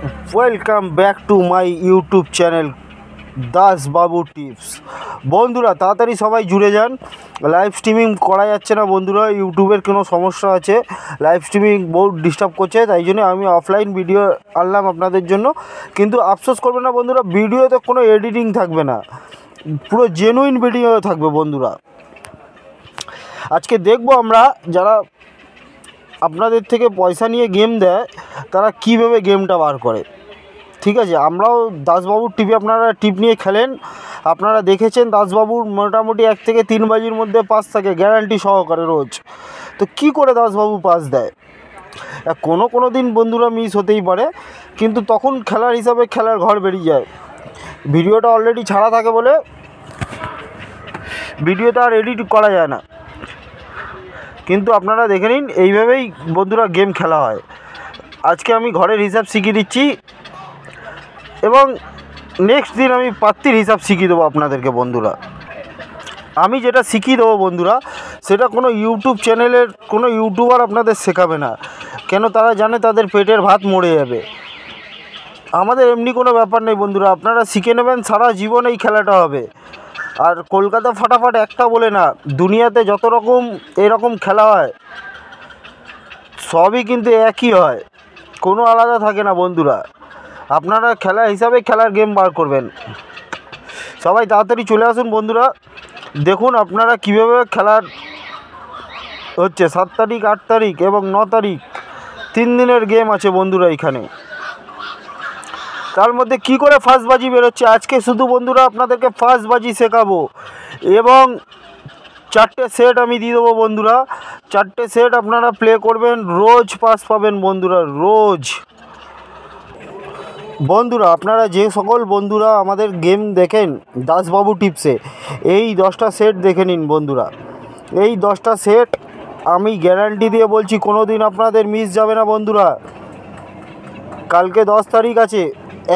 Welcome back to my YouTube channel Das Babu tips. বন্ধুরা তাড়াতাড়ি সবাই জুড়ে যান। লাইভ স্ট্রিমিং করা যাচ্ছে না বন্ধুরা, ইউটিউবের কোনো সমস্যা আছে, লাইভ স্ট্রিমিং বহুত ডিস্টার্ব করছে, তাই জন্য আমি অফলাইন ভিডিও আনলাম আপনাদের জন্য। কিন্তু আফসোস করবে না বন্ধুরা, ভিডিওতে কোনো এডিটিং থাকবে না, পুরো জেনুইন ভিডিও থাকবে বন্ধুরা। আজকে দেখবো আমরা যারা আপনাদের থেকে পয়সা নিয়ে গেম দেয় তারা কীভাবে গেমটা বার করে। ঠিক আছে, আমরাও দাসবাবুর টিপে আপনারা টিপ নিয়ে খেলেন, আপনারা দেখেছেন দাসবাবুর মোটামুটি 1 থেকে 3 বাজির মধ্যে পাস থাকে গ্যারান্টি সহকারে রোজ। তো কি করে দাসবাবু পাস দেয়? কোনো দিন বন্ধুরা মিস হতেই পারে, কিন্তু তখন খেলার হিসাবে খেলার ঘর বেরিয়ে যায়। ভিডিওটা অলরেডি ছাড়া থাকে বলে ভিডিওটা আর এডিট করা যায় না, কিন্তু আপনারা দেখে নিন এইভাবেই বন্ধুরা গেম খেলা হয়। আজকে আমি ঘরের হিসাব শিখিয়ে দিচ্ছি এবং নেক্সট দিন আমি পাত্তির হিসাব শিখিয়ে দেবো আপনাদেরকে বন্ধুরা। আমি যেটা শিখিয়ে দেবো বন্ধুরা, সেটা কোনো ইউটিউব চ্যানেলের কোনো ইউটিউবার আপনাদের শেখাবে না, কেন তারা জানে তাদের পেটের ভাত মরে যাবে। আমাদের এমনি কোনো ব্যাপার নেই বন্ধুরা, আপনারা শিখে নেবেন, সারা জীবন এই খেলাটা হবে। আর কলকাতা ফাটাফাট একটা বলে না, দুনিয়াতে যত রকম এরকম খেলা হয় সবই কিন্তু একই হয়, কোনো আলাদা থাকে না বন্ধুরা। আপনারা খেলা হিসাবে খেলার গেম বার করবেন। সবাই তাড়াতাড়ি চলে আসুন বন্ধুরা, দেখুন আপনারা কীভাবে খেলার হচ্ছে। 7 তারিখ, 8 তারিখ এবং 9 তারিখ 3 দিনের গেম আছে বন্ধুরা এখানে। তার মধ্যে কি করে ফাঁসবাজি বেরোচ্ছে আজকে শুধু বন্ধুরা আপনাদেরকে ফাঁসবাজি শেখাবো, এবং 4টে সেট আমি দিয়ে দেবো বন্ধুরা। 4টে সেট আপনারা প্লে করবেন, রোজ পাস পাবেন বন্ধুরা, রোজ। বন্ধুরা আপনারা যে সকল বন্ধুরা আমাদের গেম দেখেন দাসবাবু টিপসে, এই 10টা সেট দেখে নিন বন্ধুরা। এই 10টা সেট আমি গ্যারান্টি দিয়ে বলছি কোনো দিন আপনাদের মিস যাবে না বন্ধুরা। কালকে 10 তারিখ আছে,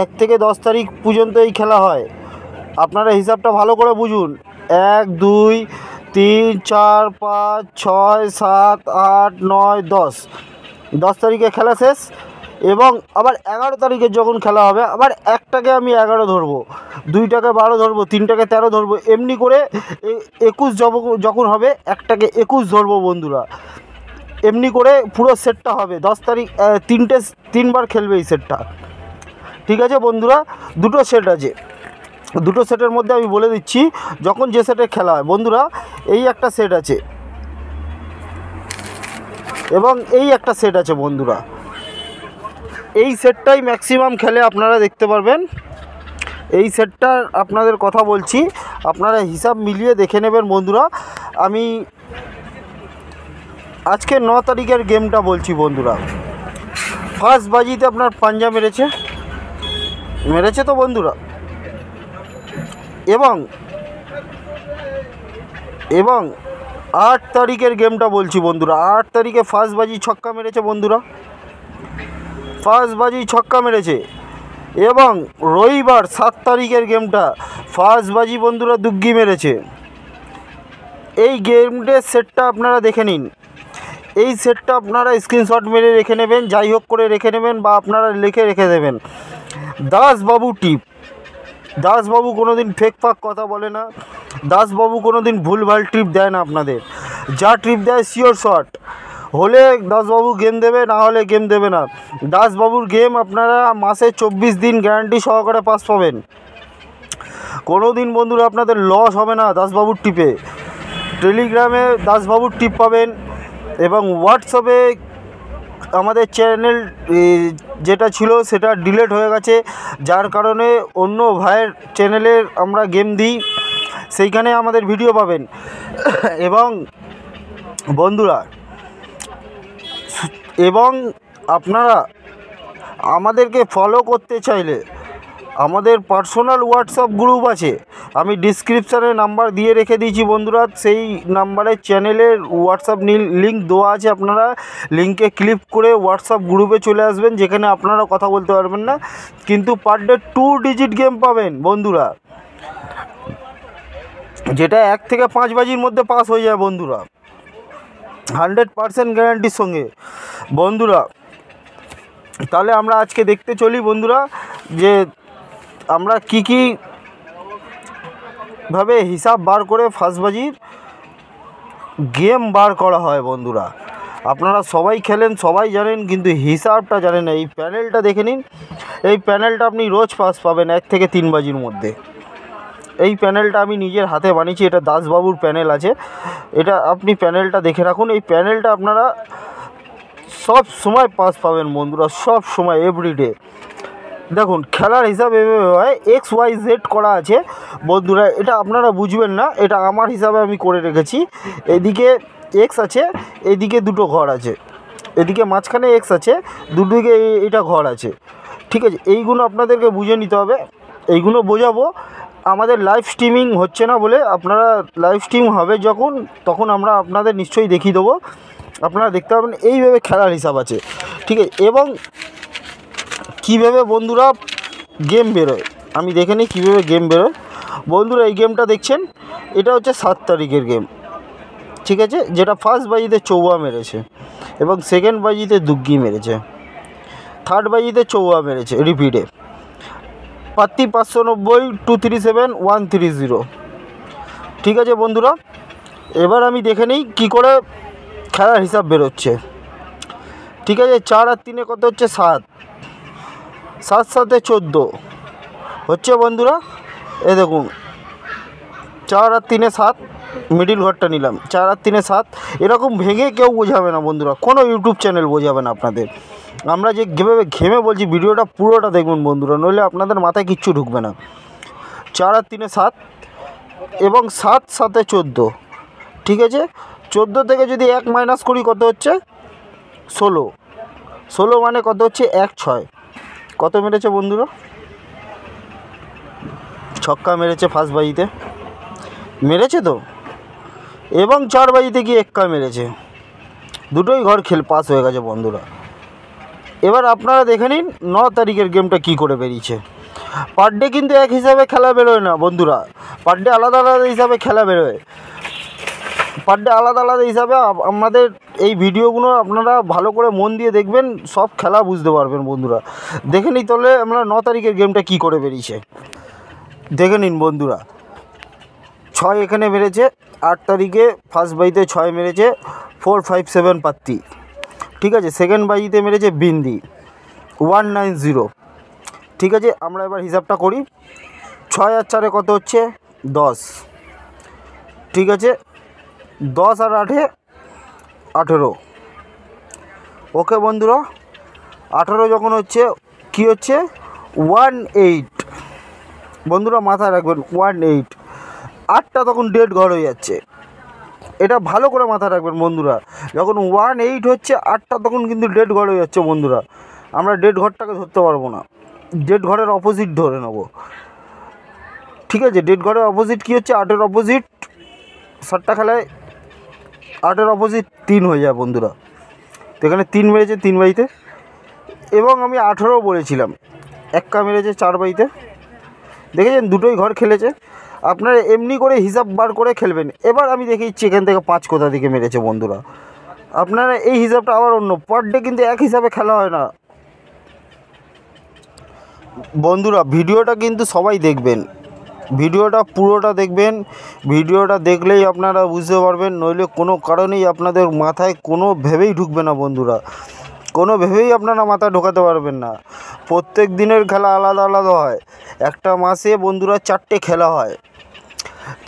1 থেকে 10 তারিখ পর্যন্ত এই খেলা হয়। আপনারা হিসাবটা ভালো করে বুঝুন, 1 2 3 4 5 6 7 8 9 10 10 তারিখে খেলা শেষ। এবং আবার 11 তারিখে যখন খেলা হবে, আবার একটাকে আমি 11 ধরবো, 2টাকে 12 ধরবো, 3টাকে 13 ধরবো, এমনি করে 21 যখন হবে একটাকে 21 ধরবো বন্ধুরা। এমনি করে পুরো সেটটা হবে। 10 তারিখ 3বার খেলবে এই সেটটা। ঠিক আছে বন্ধুরা, 2টো সেট আছে, 2টো সেটের মধ্যে আমি বলে দিচ্ছি যখন যে সেটে খেলা হয় বন্ধুরা। এই একটা সেট আছে এবং এই একটা সেট আছে বন্ধুরা। এই সেটটাই ম্যাক্সিমাম খেলে আপনারা দেখতে পারবেন। এই সেটটার আপনাদের কথা বলছি, আপনারা হিসাব মিলিয়ে দেখে নেবেন বন্ধুরা। আমি আজকে 9 তারিখের গেমটা বলছি বন্ধুরা। ফার্স্ট বাজিতে আপনার পাঞ্জা মেরেছে তো বন্ধুরা, এবং 8 তারিখের গেমটা বলছি বন্ধুরা। 8 তারিখে ফার্স্ট বাজি ছক্কা মেরেছে বন্ধুরা, ফার্স্ট বাজি ছক্কা মেরেছে। এবং রবিবার 7 তারিখের গেমটা ফার্স্ট বাজি বন্ধুরা দুগ্গি মেরেছে। এই গেমটার সেটটা আপনারা দেখে নিন। এই সেটটা আপনারা স্ক্রিনশট মেরে রেখে নেবেন, যাই হোক করে রেখে নেবেন, বা আপনারা লিখে রেখে দেবেন দাসবাবু টিপ। দাসবাবু কোনো দিন ফেক কথা বলে না, দাসবাবু কোনো দিন ভুলভাল ট্রিপ দেয় না আপনাদের। যা ট্রিপ দেয় শিওর শট হলে দাসবাবু গেম দেবে, না হলে গেম দেবে না। দাসবাবুর গেম আপনারা মাসে 24 দিন গ্যারান্টি সহকারে পাস পাবেন। কোনো দিন বন্ধুরা আপনাদের লস হবে না দাসবাবুর টিপে। টেলিগ্রামে দাসবাবুর টিপ পাবেন, এবং হোয়াটসঅ্যাপে আমাদের চ্যানেল যেটা ছিল সেটা ডিলিট হয়ে গেছে, যার কারণে অন্য ভাইয়ের চ্যানেলে আমরা গেম দিই, সেইখানে আমাদের ভিডিও পাবেন। এবং বন্ধুরা আপনারা আমাদেরকে ফলো করতে চাইলে আমাদের পার্সোনাল হোয়াটসঅ্যাপ গ্রুপ আছে, আমি ডিসক্রিপশানে নাম্বার দিয়ে রেখে দিয়েছি বন্ধুরা। সেই নাম্বারে চ্যানেলের হোয়াটসঅ্যাপ লিঙ্ক দেওয়া আছে, আপনারা লিঙ্কে ক্লিক করে হোয়াটসঅ্যাপ গ্রুপে চলে আসবেন, যেখানে আপনারা কথা বলতে পারবেন না, কিন্তু পার ডে 2 ডিজিট গেম পাবেন বন্ধুরা, যেটা 1 থেকে 5 বাজির মধ্যে পাস হয়ে যায় বন্ধুরা, 100% গ্যারান্টির সঙ্গে বন্ধুরা। তাহলে আমরা আজকে দেখতে চলি বন্ধুরা যে আমরা কী ভাবে হিসাব বার করে ফাঁসবাজির গেম বার করা হয় বন্ধুরা। আপনারা সবাই খেলেন, সবাই জানেন, কিন্তু হিসাবটা জানেন না। এই প্যানেলটা দেখে নিন, এই প্যানেলটা আপনি রোজ ফাঁস পাবেন 1 থেকে 3 বাজির মধ্যে। এই প্যানেলটা আমি নিজের হাতে বানিয়েছি, এটা দাসবাবুর প্যানেল আছে, এটা আপনি প্যানেলটা দেখে রাখুন। এই প্যানেলটা আপনারা সব সময় পাস পাবেন বন্ধুরা, সব সময়, এভরিডে। দেখুন খেলার হিসাব এভাবে হয়, XYZ করা আছে বন্ধুরা, এটা আপনারা বুঝবেন না, এটা আমার হিসাবে আমি করে রেখেছি। এদিকে X আছে, এদিকে দুটো ঘর আছে, এদিকে মাঝখানে X আছে, দুদিকে এটা ঘর আছে, ঠিক আছে। এইগুলো আপনাদেরকে বুঝে নিতে হবে, এইগুলো বোঝাবো। আমাদের লাইভ স্ট্রিমিং হচ্ছে না বলে, আপনারা লাইভ স্ট্রিম হবে যখন, তখন আমরা আপনাদের নিশ্চয়ই দেখিয়ে দেবো, আপনারা দেখতে পাবেন। এইভাবে খেলার হিসাব আছে, ঠিক আছে। এবং কীভাবে বন্ধুরা গেম বেরোয় আমি দেখে নিই কীভাবে গেম বেরোয় বন্ধুরা। এই গেমটা দেখছেন, এটা হচ্ছে 7 তারিখের গেম, ঠিক আছে, যেটা ফার্স্ট বাজিতে চৌয়া মেরেছে এবং সেকেন্ড বাজিতে দুগ্গি মেরেছে, থার্ড বাজিতে চৌয়া মেরেছে রিপিটে। পাত্তি 590, 237, 130, ঠিক আছে বন্ধুরা। এবার আমি দেখে নিই কী করে খেলার হিসাব বেরোচ্ছে, ঠিক আছে। 4 আর 3 কত হচ্ছে? 7, 7 7 14 হচ্ছে বন্ধুরা। এ দেখুন 4 আর 3 7, মিডিল ঘরটা নিলাম, 4 আর 3 7। এরকম ভেঙে কেউ বোঝাবে না বন্ধুরা, কোনো ইউটিউব চ্যানেল বোঝাবে না আপনাদের। আমরা যে যেভাবে ঘেমে বলছি, ভিডিওটা পুরোটা দেখবেন বন্ধুরা, নইলে আপনাদের মাথায় কিচ্ছু ঢুকবে না। 4 আর 3 7 এবং 7 7 14, ঠিক আছে। 14 থেকে যদি 1 মাইনাস করি কত হচ্ছে? 16, 16 মানে কত হচ্ছে? 1 6। কত মেরেছে বন্ধুরা? ছক্কা মেরেছে ফার্স্ট বাজিতে, মেরেছে তো, এবং 4 বাজিতে গিয়ে এক্কা মেরেছে, দুটোই ঘর পাস হয়ে গেছে বন্ধুরা। এবার আপনারা দেখে নিন 9 তারিখের গেমটা কি করে বেরিয়েছে। পার ডে কিন্তু এক হিসাবে খেলা বেরোয় না বন্ধুরা, পার ডে আলাদা আলাদা হিসাবে খেলা বেরোয়, পার ডে আলাদা আলাদা হিসাবে। আমাদের এই ভিডিওগুলো আপনারা ভালো করে মন দিয়ে দেখবেন, সব খেলা বুঝতে পারবেন বন্ধুরা। দেখে নিই তাহলে আমরা 9 তারিখের গেমটা কি করে বেরিয়েছে, দেখে নিন বন্ধুরা। 6 এখানে মেরেছে, 8 তারিখে ফার্স্ট বাজিতে 6 মেরেছে, 4 5 7 পাত্তি, ঠিক আছে। সেকেন্ড বাজিতে মেরেছে বিন্দি, 190, ঠিক আছে। আমরা এবার হিসাবটা করি, 6 আর 4 কত হচ্ছে? 10, ঠিক আছে। 10 আর 8 18, ওকে বন্ধুরা। 18 যখন হচ্ছে, কি হচ্ছে? 18 বন্ধুরা, মাথায় রাখবেন 18। 8টা তখন ডেড ঘর হয়ে যাচ্ছে, এটা ভালো করে মাথায় রাখবেন বন্ধুরা। যখন 18 হচ্ছে 8টা, তখন কিন্তু ডেড ঘর হয়ে যাচ্ছে বন্ধুরা। আমরা ডেড ঘরটাকে ধরতে পারবো না, ডেড ঘরের অপোজিট ধরে নেব, ঠিক আছে। ডেড ঘরের অপোজিট কী হচ্ছে? 8-এর অপোজিট 7টা খেলায় 8-এর অপোজিট 3 হয়ে যায় বন্ধুরা। তো এখানে 3 মেরেছে 3 বাজিতে, এবং আমি 18 বলেছিলাম, এক্কা মেরেছে 4 বাজিতে, দেখেছেন দুটোই ঘর খেলেছে। আপনারা এমনি করে হিসাব বার করে খেলবেন। এবার আমি দেখিয়েছি এখান থেকে 5 কোথা থেকে মেরেছে বন্ধুরা। আপনারা এই হিসাবটা আবার অন্য, পার ডে কিন্তু এক হিসাবে খেলা হয় না বন্ধুরা। ভিডিওটা কিন্তু সবাই দেখবেন, ভিডিওটা পুরোটা দেখবেন, ভিডিওটা দেখলেই আপনারা বুঝতে পারবেন, নইলে কোনো কারণেই আপনাদের মাথায় কোনো ভেবেই ঢুকবে না বন্ধুরা, কোনো ভেবেই আপনারা মাথায় ঢোকাতে পারবেন না। প্রত্যেক দিনের খেলা আলাদা আলাদা হয়, একটা মাসে বন্ধুরা 4টে খেলা হয়,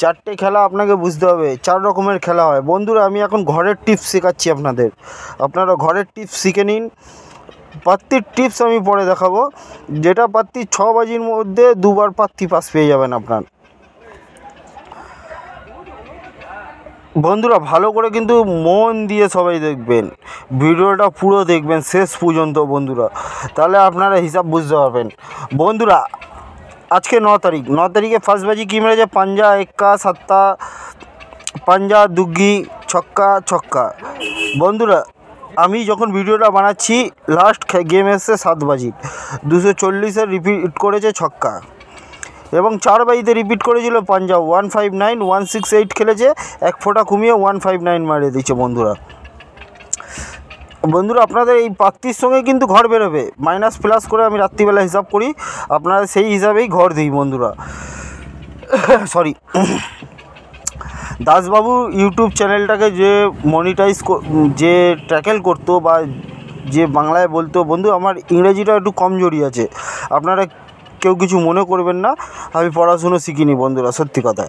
4টে খেলা আপনাকে বুঝতে হবে, 4 রকমের খেলা হয় বন্ধুরা। আমি এখন ঘরের টিপস শেখাচ্ছি আপনাদের, আপনারা ঘরের টিপস শিখে নিন। পাত্তির টিপস আমি পরে দেখাবো, যেটা পাত্তি 6 বাজির মধ্যে 2বার পাত্তি পাস পেয়ে যাবেন আপনার বন্ধুরা। ভালো করে কিন্তু মন দিয়ে সবাই দেখবেন, ভিডিওটা পুরো দেখবেন শেষ পর্যন্ত বন্ধুরা, তাহলে আপনারা হিসাব বুঝতে পারবেন বন্ধুরা। আজকে 9 তারিখ, 9 তারিখে ফার্স্ট বাজি কী মেরেছে? পাঞ্জা এক্কা 7টা, পাঞ্জা দুগ্গি ছক্কা ছক্কা বন্ধুরা। আমি যখন ভিডিওটা বানাচ্ছি লাস্ট গেম এসছে 7 বাজি, 240-এর রিপিট করেছে ছক্কা, এবং 4 বাজিতে রিপিট করেছিল পাঞ্জা 159, 168 খেলেছে, 1 ফোঁটা কমিয়ে 159 মারিয়ে দিচ্ছে বন্ধুরা। বন্ধুরা আপনাদের এই পাত্তির সঙ্গে কিন্তু ঘর বেরোবে, মাইনাস প্লাস করে আমি রাত্রিবেলা হিসাব করি, আপনারা সেই হিসাবেই ঘর দিই বন্ধুরা। সরি, দাসবাবু ইউটিউব চ্যানেলটাকে যে মনিটাইজ যে ট্যাকেল করতো বা যে বাংলায় বলতো, বন্ধু আমার ইংরেজিটা একটু কমজোরি আছে, আপনারা কেউ কিছু মনে করবেন না, আমি পড়াশুনো শিখিনি বন্ধুরা, সত্যি কথা।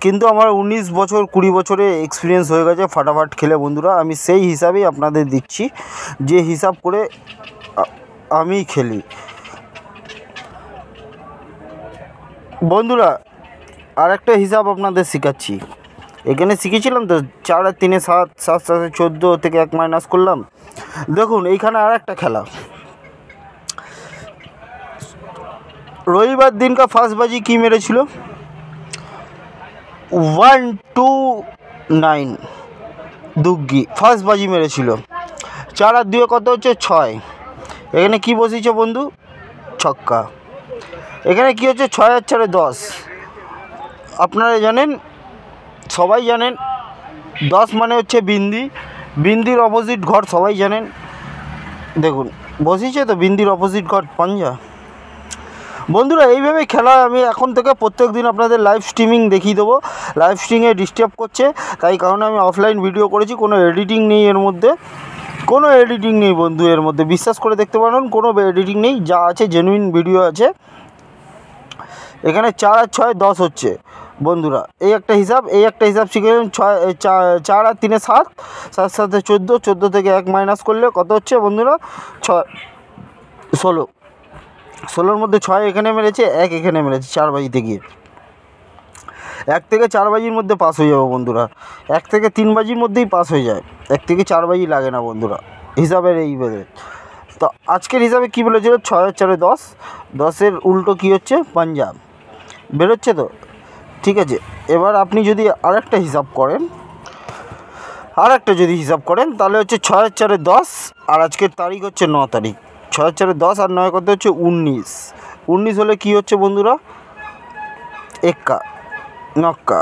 কিন্তু আমার 19 বছর 20 বছরে এক্সপিরিয়েন্স হয়ে গেছে ফাটাফাট খেলে বন্ধুরা। আমি সেই হিসাবেই আপনাদের দিচ্ছি, যে হিসাব করে আমি খেলি বন্ধুরা। আর একটা হিসাব আপনাদের শেখাচ্ছি, এখানে শিখেছিলাম তো 4 আর 3 7, 7 7 14 থেকে 1 মাইনাস করলাম। দেখুন এইখানে আর একটা খেলা, রবিবার দিনকা ফার্স্ট বাজি কী মেরেছিল, 129 দুগ্গি ফার্স্ট বাজি মেরেছিল। 4 আর 2 কত হচ্ছে 6। এখানে কি বসেছে বন্ধু, ছক্কা। এখানে কি হচ্ছে 6 আর 4 10। আপনারা জানেন, সবাই জানেন 10 মানে হচ্ছে বিন্দি, বিন্দির অপোজিট ঘর সবাই জানেন। দেখুন বসেছে তো বিন্দির অপোজিট ঘর পাঞ্জা। বন্ধুরা এইভাবে খেলা আমি এখন থেকে প্রত্যেক দিন আপনাদের লাইভ স্ট্রিমিং দেখিয়ে দেবো। লাইভ স্ট্রিমে ডিস্টার্ব করছে, তাই কারণে আমি অফলাইন ভিডিও করেছি। কোনো এডিটিং নেই এর মধ্যে, কোনো এডিটিং নেই বন্ধু এর মধ্যে, বিশ্বাস করে দেখতে পারেন, কোনো এডিটিং নেই, যা আছে জেনুইন ভিডিও আছে। এখানে 4 আর 6 10 হচ্ছে বন্ধুরা, এই একটা হিসাব, এই একটা হিসাব শিখে 4 আর 3 7, 7 7 14, 14 থেকে 1 মাইনাস করলে কত হচ্ছে বন্ধুরা 6 16। 16-র মধ্যে 6 এখানে মেরেছে, 1 এখানে মেরেছে 4 বাজিতে গিয়ে। 1 থেকে 4 বাজির মধ্যে পাস হয়ে যাবে বন্ধুরা, 1 থেকে 3 বাজির মধ্যেই পাস হয়ে যায়, 1 থেকে 4 বাজি লাগে না বন্ধুরা হিসাবের এই বেড়ে। তো আজকের হিসাবে কী বলেছিল, 6 আর 4 10, 10-এর উল্টো কী হচ্ছে পাঞ্জাব বেরোচ্ছে তো, ঠিক আছে। এবার আপনি যদি আরেকটা হিসাব করেন, আরেকটা যদি হিসাব করেন তাহলে হচ্ছে 6 আর 4 10, আর আজকের তারিখ হচ্ছে 9 তারিখ। 6 আর 4 10 আর 9 কত হচ্ছে 19। 19 হলে কী হচ্ছে বন্ধুরা, এক্কা নক্কা।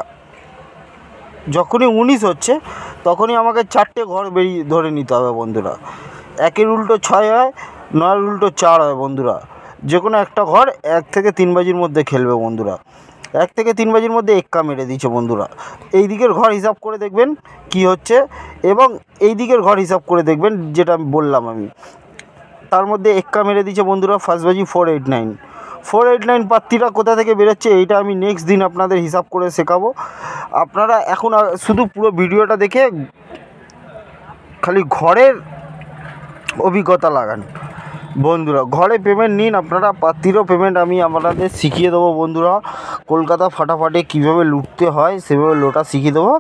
যখনই 19 হচ্ছে তখনই আমাকে 4টে ঘর বেরিয়ে ধরে নিতে হবে বন্ধুরা। 1-এর উল্টো 6 হয়, 9-এর উল্টো 4 হয় বন্ধুরা। যে কোনো একটা ঘর 1 থেকে 3 বাজির মধ্যে খেলবে বন্ধুরা। 1 থেকে 3 বাজির মধ্যে এক্কা মেরে দিচ্ছে বন্ধুরা। এই দিকের ঘর হিসাব করে দেখবেন কি হচ্ছে, এবং এই দিকের ঘর হিসাব করে দেখবেন যেটা বললাম আমি, তার মধ্যে এক্কা মেরে দিচ্ছে বন্ধুরা। ফার্স্ট বাজি 489, 489 পাত্তিটা কোথা থেকে বেরোচ্ছে এইটা আমি নেক্সট দিন আপনাদের হিসাব করে শেখাবো। আপনারা এখন শুধু পুরো ভিডিওটা দেখে খালি ঘরের অভিজ্ঞতা লাগান বন্ধুরা। ঘরে পেমেন্ট নিন আপনারা, পাত্তিরও পেমেন্ট আমি আপনাদের শিখিয়ে দেবো বন্ধুরা। কলকাতা ফাটাফাটে কীভাবে লুটতে হয় সেভাবে লোটা শিখিয়ে দেবো।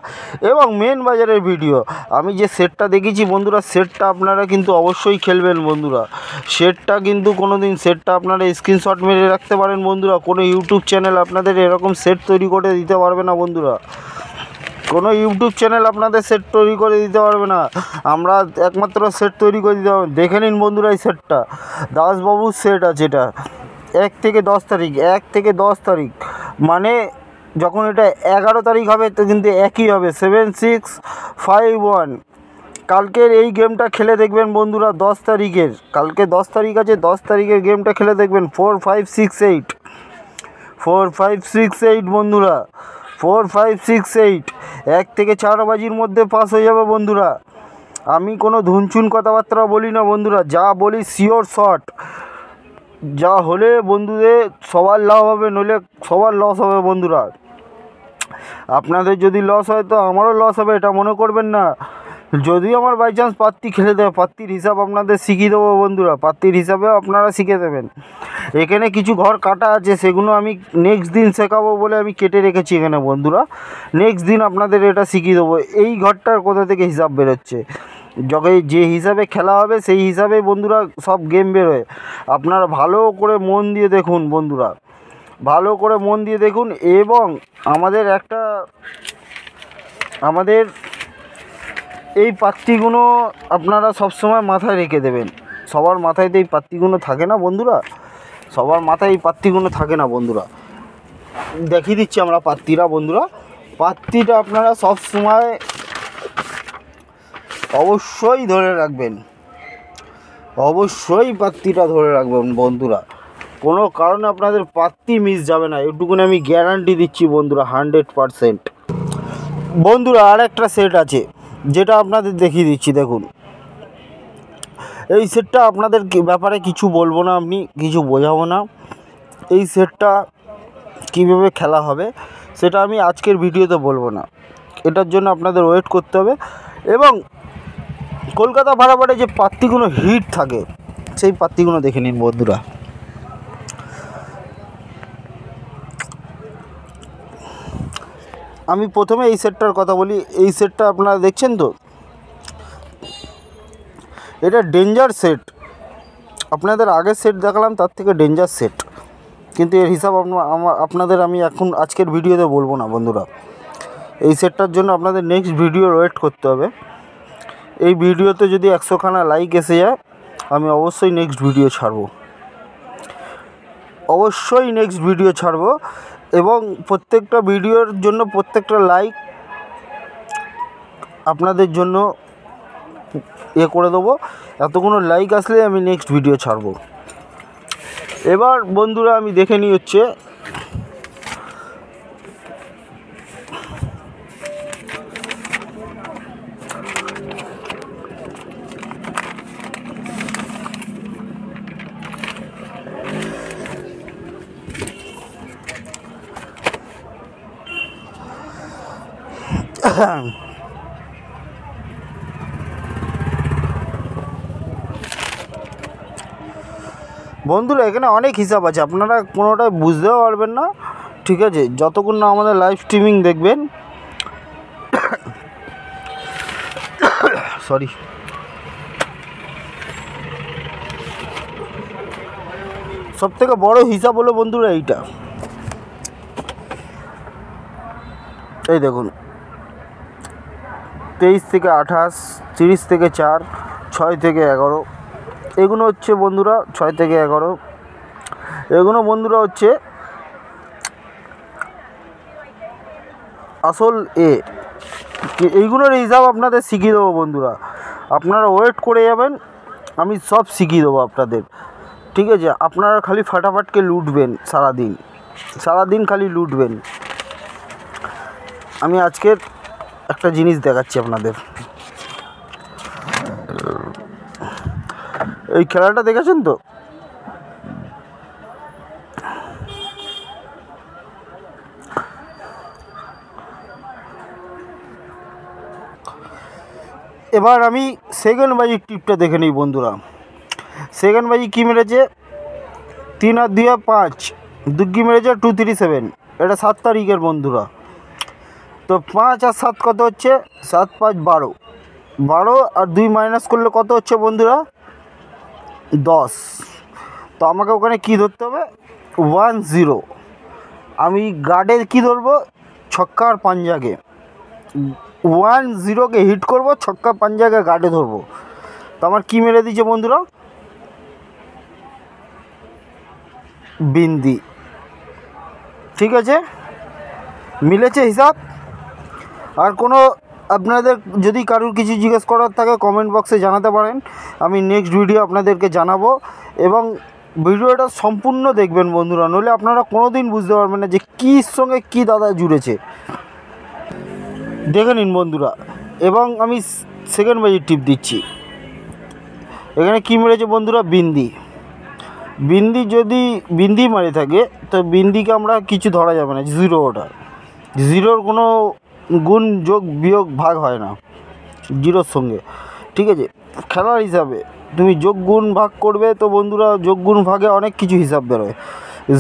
এবং মেন বাজারের ভিডিও আমি যে সেটটা দেখেছি বন্ধুরা, সেটটা আপনারা কিন্তু অবশ্যই খেলবেন বন্ধুরা। সেটটা কিন্তু কোনো দিন সেটটা আপনারা স্ক্রিনশট মেরে রাখতে পারেন বন্ধুরা। কোনো ইউটিউব চ্যানেল আপনাদের এরকম সেট তৈরি করে দিতে পারবে না বন্ধুরা, কোনো ইউটিউব চ্যানেল আপনাদের সেট তৈরি করে দিতে পারবে না, আমরা একমাত্র সেট তৈরি করে দিতে পারবো। দেখে নিন বন্ধুরা এই সেটটা, দাসবাবুর সেট আছে এটা। 1 থেকে 10 তারিখ, 1 থেকে 10 তারিখ মানে যখন এটা 11 তারিখ হবে তো কিন্তু একই হবে, 7 6 5 1। কালকের এই গেমটা খেলে দেখবেন বন্ধুরা, 10 তারিখের, কালকে 10 তারিখ আছে, 10 তারিখের গেমটা খেলে দেখবেন 4 5 6 8, 4 5 6 8 বন্ধুরা, 4 5 6 8। 1 থেকে 4 বাজির মধ্যে পাস হয়ে যাবে বন্ধুরা। আমি কোনো ধুনচুন কথাবার্তা বলি না বন্ধুরা, যা বলি শিওর শট। যা হলে বন্ধুদের সবার লাভ হবে, নইলে সবার লস হবে বন্ধুরা। আপনাদের যদি লস হয় তো আমারও লস হবে, এটা মনে করবেন না। যদি আমার বাই চান্স পাত্তি খেলে দেয়, পাত্তির হিসাব আপনাদের শিখিয়ে দেবো বন্ধুরা, পাত্তির হিসাবেও আপনারা শিখে দেবেন। এখানে কিছু ঘর কাটা আছে, সেগুলো আমি নেক্সট দিন শেখাবো বলে আমি কেটে রেখেছি এখানে বন্ধুরা। নেক্সট দিন আপনাদের এটা শিখিয়ে দেবো, এই ঘরটার কোথা থেকে হিসাব বেরোচ্ছে। যখন যে হিসাবে খেলা হবে সেই হিসাবে বন্ধুরা সব গেম বেরোয়। আপনারা ভালো করে মন দিয়ে দেখুন বন্ধুরা, ভালো করে মন দিয়ে দেখুন। এবং আমাদের এই পাত্তিগুলো আপনারা সবসময় মাথায় রেখে দেবেন। সবার মাথায় তো এই পাত্তিগুলো থাকে না বন্ধুরা, সবার মাথায় এই পাত্তিগুলো থাকে না বন্ধুরা। দেখিয়ে দিচ্ছি আমরা পাত্তিরা বন্ধুরা। পাত্তিটা আপনারা সব সময় অবশ্যই ধরে রাখবেন, অবশ্যই পাত্তিটা ধরে রাখবেন বন্ধুরা। কোনো কারণে আপনাদের পাত্তি মিস যাবে না, এটুকুনি আমি গ্যারান্টি দিচ্ছি বন্ধুরা 100%। বন্ধুরা আর একটা সেট আছে যেটা আপনাদের দেখিয়ে দিচ্ছি, দেখুন এই সেটটা আপনাদের ব্যাপারে কিছু বলবো না, আমি কিছু বোঝাবো না। এই সেটটা কীভাবে খেলা হবে সেটা আমি আজকের ভিডিওতে বলবো না, এটার জন্য আপনাদের ওয়েট করতে হবে। এবং কলকাতা ভাড়াবাড়ে যে পাত্তিগুলো হিট থাকে সেই পাত্তিগুলো দেখে নিন বন্ধুরা। আমি প্রথমে এই সেটটার কথা বলি। এই সেটটা আপনারা দেখছেন তো, এটা ডেঞ্জার সেট। আপনাদের আগের সেট দেখালাম তার থেকে ডেঞ্জার সেট, কিন্তু এর হিসাব আপনাদের আমি এখন আজকের ভিডিওতে বলবো না বন্ধুরা। এই সেটটার জন্য আপনাদের নেক্সট ভিডিও ওয়েট করতে হবে। এই ভিডিওতে যদি 100খানা লাইক এসে যায় আমি অবশ্যই নেক্সট ভিডিও ছাড়বো, অবশ্যই নেক্সট ভিডিও ছাড়বো। এবং প্রত্যেকটা ভিডিওর জন্য প্রত্যেকটা লাইক আপনাদের জন্য করে দেবো। এতগুলো লাইক আসলে আমি নেক্সট ভিডিও ছাড়বো। এবার বন্ধুরা আমি দেখে নিই হচ্ছে বন্ধুরা এখানে অনেক হিসাব আছে, আপনারা কোনোটাই বুঝতেও পারবেন না, ঠিক আছে, যতক্ষণ না আমাদের লাইভ স্ট্রিমিং দেখবেন। সরি, সবথেকে বড় হিসাব হলো বন্ধুরা এইটা। এই দেখুন 23 থেকে 28, 30 থেকে 4, 6 থেকে 11, এগুলো হচ্ছে বন্ধুরা 6 থেকে 11, এগুলো বন্ধুরা হচ্ছে আসল এইগুলোর হিসাব আপনাদের শিখিয়ে দেবো বন্ধুরা। আপনারা ওয়েট করে যাবেন, আমি সব শিখিয়ে দেবো আপনাদের, ঠিক আছে। আপনারা খালি ফাটাফাটকে লুটবেন, সারাদিন খালি লুটবেন। আমি আজকের একটা জিনিস দেখাচ্ছি আপনাদের। এই খেলাটা দেখেছেন তো, এবার আমি সেকেন্ড বাজি টিপটা দেখে নিই বন্ধুরা। সেকেন্ড বাজি কী মেরেছে, 3 আর 2 5, দুগ্গি মেরেছে 237, এটা 7 তারিখের বন্ধুরা। তো 5 আর 7 কত হচ্ছে, 7 5 12, 12 আর 2 মাইনাস করলে কত হচ্ছে বন্ধুরা, 10। তো আমাকে ওখানে কী ধরতে হবে, 1 0। আমি গার্ডে কী ধরবো, ছক্কা আর পাঞ্জাকে, 1 0কে হিট করব, ছক্কা পাঞ্জাকে গার্ডে ধরবো। তো আমার কী মেরে দিয়েছে বন্ধুরা, বিন্দি, ঠিক আছে, মিলেছে হিসাব। আর কোনো আপনাদের যদি কারোর কিছু জিজ্ঞেস করার থাকে কমেন্ট বক্সে জানাতে পারেন, আমি নেক্সট ভিডিও আপনাদেরকে জানাবো। এবং ভিডিওটা সম্পূর্ণ দেখবেন বন্ধুরা, নইলে আপনারা কোনো দিন বুঝতে পারবেন না যে কীর সঙ্গে কী দাদা জুড়েছে। দেখে নিন বন্ধুরা। এবং আমি সেকেন্ড বাজির টিপ দিচ্ছি। এখানে কী মেরেছে বন্ধুরা, বিন্দি যদি বিন্দি মারি থাকে তো বিন্দিকে আমরা কিছু ধরা যাবে না, 0 ওটা, 0-র কোনো গুণ যোগ বিয়োগ ভাগ হয় না 0-র সঙ্গে, ঠিক আছে। খেলার হিসাবে তুমি যোগ গুণ ভাগ করবে তো বন্ধুরা যোগ গুণ ভাগে অনেক কিছু হিসাব বেরোয়,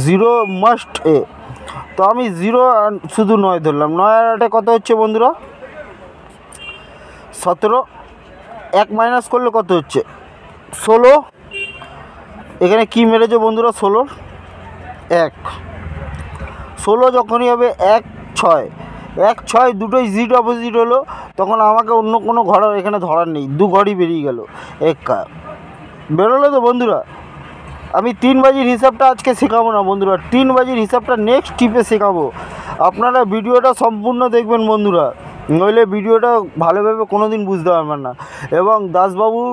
0 মাস্ট তো আমি 0 শুধু 9 ধরলাম, 9 আর 8 কত হচ্ছে বন্ধুরা, 17, 1 মাইনাস করলে কত হচ্ছে, 16। এখানে কি মেরেছে বন্ধুরা, 16 1, 16 যখনই হবে 1 6, 1 6 দুটোই জিরো অপোজিট হলো, তখন আমাকে অন্য কোনো ঘর এখানে ধরার নেই, 2 ঘরই বেরিয়ে গেল, একা বেরোলো তো বন্ধুরা। আমি 3 বাজির হিসাবটা আজকে শেখাবো না বন্ধুরা, 3 বাজির হিসাবটা নেক্সট টিপে শেখাবো। আপনারা ভিডিওটা সম্পূর্ণ দেখবেন বন্ধুরা, নইলে ভিডিওটা ভালোভাবে কোনো দিন বুঝতে পারবেন না। এবং দাসবাবুর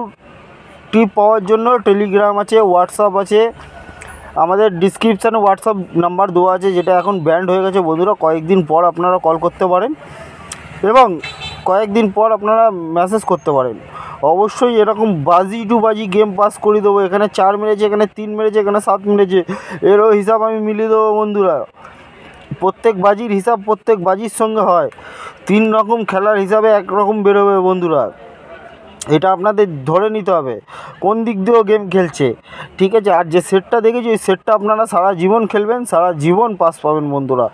টিপ পাওয়ার জন্য টেলিগ্রাম আছে, হোয়াটসঅ্যাপ আছে, আমাদের ডিসক্রিপশানে হোয়াটসঅ্যাপ নাম্বার দেওয়া আছে, যেটা এখন ব্যান্ড হয়ে গেছে বন্ধুরা। কয়েকদিন পর আপনারা কল করতে পারেন এবং কয়েকদিন পর আপনারা মেসেজ করতে পারেন। অবশ্যই এরকম বাজি টু বাজি গেম পাস করে দেবো। এখানে 4 মেরেছে, এখানে 3 মেরেছে, এখানে 7 মেরেছে, এরও হিসাব আমি মিলিয়ে দেবো বন্ধুরা। প্রত্যেক বাজির হিসাব প্রত্যেক বাজির সঙ্গে হয়। 3 রকম খেলার হিসাবে 1 রকম বেরোবে বন্ধুরা। এটা আপনাদের ধরে নিতে হবে কোন দিক দিয়েও গেম খেলছে, ঠিক আছে। আর যে সেটটা দেখেছি ওই সেটটা আপনারা সারা জীবন খেলবেন, সারা জীবন পাস পাবেন বন্ধুরা।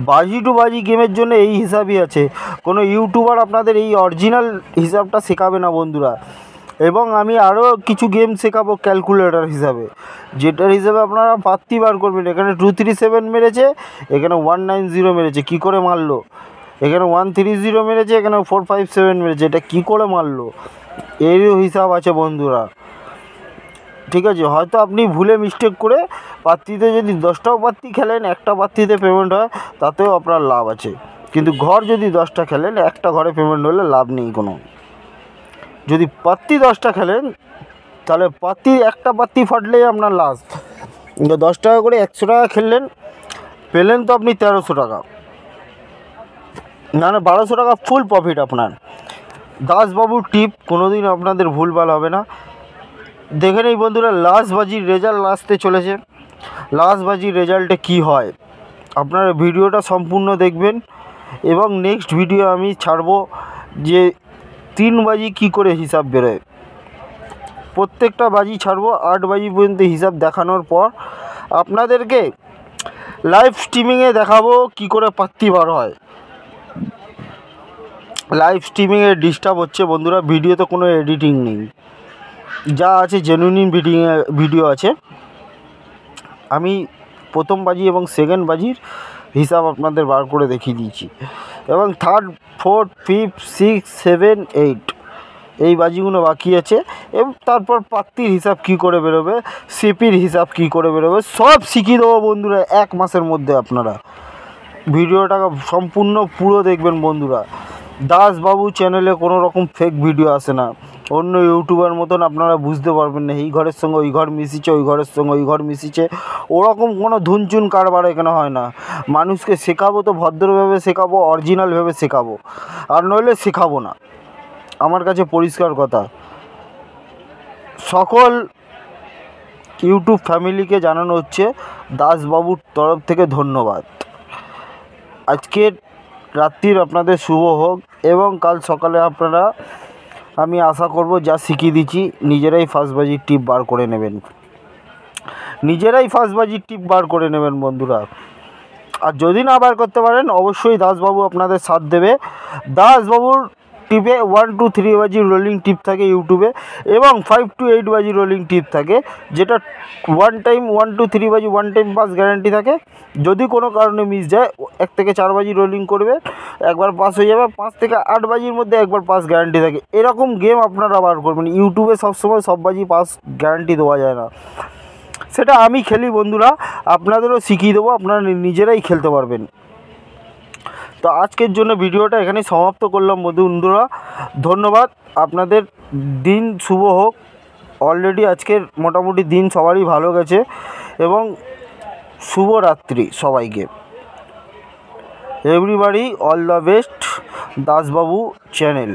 বাজি টু বাজি গেমের জন্য এই হিসাবই আছে। কোনো ইউটিউবার আপনাদের এই অরিজিনাল হিসাবটা শেখাবে না বন্ধুরা। এবং আমি আরও কিছু গেম শেখাবো ক্যালকুলেটর হিসাবে, যেটার হিসাবে আপনারা পাত্তি বার করবেন। এখানে 237 মেরেছে, এখানে 190 মেরেছে, কী করে মারলো। এখানে 130 মেরেছে, এখানে 457 মেরেছে, এটা কী করে মারলো, এরও হিসাব আছে বন্ধুরা, ঠিক আছে। হয়তো আপনি ভুলে মিস্টেক করে পাত্তিতে যদি 10টাও পাত্তি খেলেন, একটা পাত্তিতে পেমেন্ট হয়, তাতেও আপনার লাভ আছে। কিন্তু ঘর যদি 10টা খেলেন, একটা ঘরে পেমেন্ট হলে লাভ নেই কোনো। যদি পাত্তি 10টা খেলেন তাহলে একটা পাত্তি ফাটলেই আপনার লাভ। 10 টাকা করে 100 টাকা খেললেন, পেলেন তো আপনি 1300 টাকা, না 1200 টাকা ফুল প্রফিট আপনার। দাসবাবুর টিপ কোনো দিন আপনাদের ভুলভাল হবে না। দেখে নেই বন্ধুরা, লাস্ট বাজির রেজাল্ট আসতে চলেছে। লাস্ট বাজির রেজাল্টে কি হয় আপনারা ভিডিওটা সম্পূর্ণ দেখবেন। এবং নেক্সট ভিডিও আমি ছাড়বো যে 3 বাজি কী করে হিসাব বেরোয়। প্রত্যেকটা বাজি ছাড়বো 8 বাজি পর্যন্ত হিসাব দেখানোর পর আপনাদেরকে লাইভ স্ট্রিমিংয়ে দেখাবো কি করে পাত্তি বার হয়। লাইভ স্ট্রিমিংয়ে ডিস্টার্ব হচ্ছে বন্ধুরা, ভিডিওতে কোনো এডিটিং নেই, যা আছে জেনুইন ভিডিও আছে। আমি প্রথম বাজি এবং সেকেন্ড বাজির হিসাব আপনাদের বার করে দেখিয়ে দিয়েছি। এবং 3rd 4th 5th 6th 7th 8 এই বাজিগুলো বাকি আছে। এবং তারপর পাত্তির হিসাব কি করে বেরোবে, সিপির হিসাব কি করে বেরোবে, সব শিখিয়ে দেবো বন্ধুরা 1 মাসের মধ্যে। আপনারা ভিডিওটা সম্পূর্ণ পুরো দেখবেন বন্ধুরা। দাসবাবু চ্যানেলে কোনো রকম ফেক ভিডিও আসে না। অন্য ইউটিউবার মতন আপনারা বুঝতে পারবেন না এই ঘরের সঙ্গে ওই ঘর মিশিয়েছে, ওই ঘরের সঙ্গে ওই ঘর মিশিয়েছে, ওরকম কোনো ধুনচুন কারবার এখানে হয় না। মানুষকে শেখাবো তো ভদ্রভাবে শেখাবো, অরিজিনালভাবে শেখাবো, আর নইলে শেখাবো না। আমার কাছে পরিষ্কার কথা। সকল ইউটিউব ফ্যামিলিকে জানানো হচ্ছে দাসবাবুর তরফ থেকে ধন্যবাদ। আজকের রাত্রির আপনাদের শুভ হোক এবং কাল সকালে আপনারা, আমি আশা করব যা শিখিয়ে দিচ্ছি নিজেরাই ফার্স্টবাজির টিপ বার করে নেবেন, নিজেরাই ফার্স্টবাজির টিপ বার করে নেবেন বন্ধুরা। আর যদি না বার করতে পারেন অবশ্যই দাসবাবু আপনাদের সাথ দেবে। দাসবাবুর টিপে 1 to 3 বাজি রোলিং টিপ থাকে ইউটিউবে, এবং 5 to 8 বাজি রোলিং টিপ থাকে, যেটা 1 to 3 বাজি 1 টাইম পাস গ্যারান্টি থাকে। যদি কোনো কারণে মিস যায় 1 থেকে 4 বাজি রোলিং করবে, একবার পাস হয়ে যাবে। 5 থেকে 8 বাজির মধ্যে একবার পাস গ্যারান্টি থাকে। এরকম গেম আপনারা বার করবেন। ইউটিউবে সবসময় সব বাজি পাস গ্যারান্টি দেওয়া যায় না, সেটা আমি খেলি বন্ধুরা, আপনাদেরও শিখিয়ে দেবো, আপনারা নিজেরাই খেলতে পারবেন। তো আজকের জন্য ভিডিওটা এখানেই সমাপ্ত করলাম বন্ধুরা। ধন্যবাদ, আপনাদের দিন শুভ হোক। অলরেডি আজকের মোটামুটি দিন সবারই ভালো গেছে, এবং শুভরাত্রি সবাইকে। Everybody all the best, Dasbabu channel.